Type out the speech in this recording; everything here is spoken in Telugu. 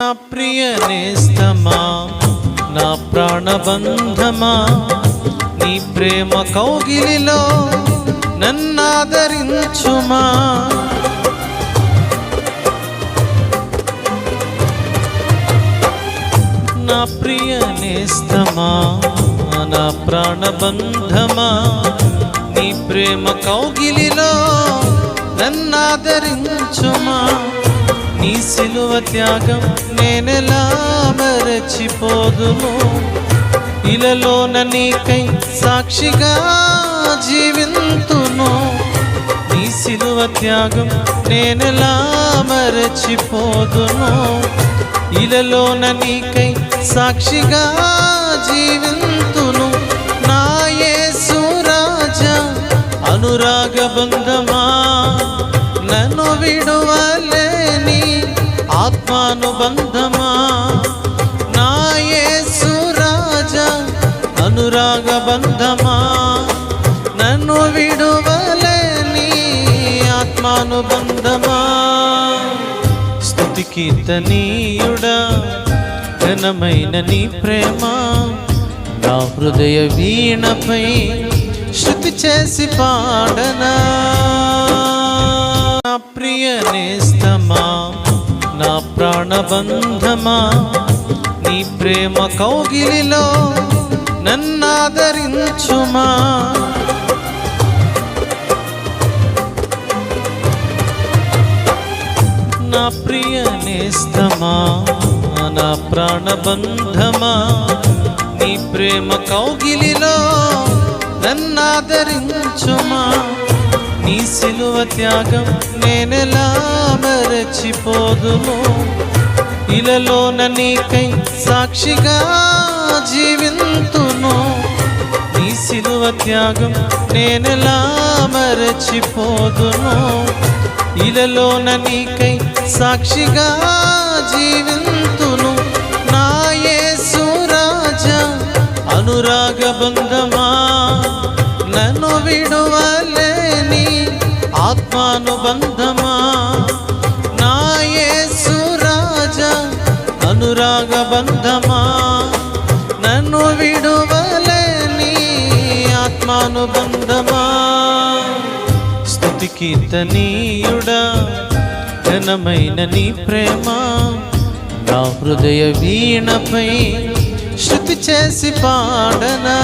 నా ప్రియ నేస్తమా, నా ప్రాణబంధమా, నీ ప్రేమ కౌగిలిలో నన్నాదరించుమా. నా ప్రియ నేస్తమా, నా ప్రాణబంధమా, నీ ప్రేమ కౌగిలిలో నన్నాదరించుమా. నీ సిలువ త్యాగం నేనెలా మరచిపోదును, ఇలలోన నీకై సాక్షిగా జీవింతును. నీ సిలువ త్యాగం నేనెలా మరచిపోదును, ఇలలోన నీకై సాక్షిగా జీవింతును. నా యేసు రాజా అనురాగ బంధమా, నన్ను విడువలేని ఆత్మానుబంధమా. నా యేసు రాజా అనురాగ బంధమా, నన్ను విడువలేని ఆత్మానుబంధమా. స్తుతి కీర్తనీయుడా, ఘనమైన నీ ప్రేమ నా హృదయ వీణపై శృతి చేసి పాడనా. నా ప్రియ నేస్తమా, నా ప్రాణబంధమా, నీ ప్రేమ కౌగిలిలో నన్నాదరించుమా. నా ప్రియ నేస్తమా, నా ప్రాణబంధమా, నీ ప్రేమ కౌగిలిలో నన్నాదరించుమా. నీ సిలువ త్యాగం నేనెలా మరచిపోదును, ఇలలోన నీకై సాక్షిగా జీవింతును. నీ సిలువ త్యాగం నేనెలా మరచిపోదును, ఇలలోన నీకై సాక్షిగా జీవింతును. నా యేసు రాజా అనురాగ బంధమా, నన్ను విడువలేని ఆత్మానుబంధమా. నా యేసు రాజా అనురాగ బంధమా, నన్ను విడువలేని ఆత్మానుబంధమా. స్తుతి కీర్తనీయుడా, ఘనమైన నీ ప్రేమ నా హృదయ వీణపై శృతి చేసి పాడనా.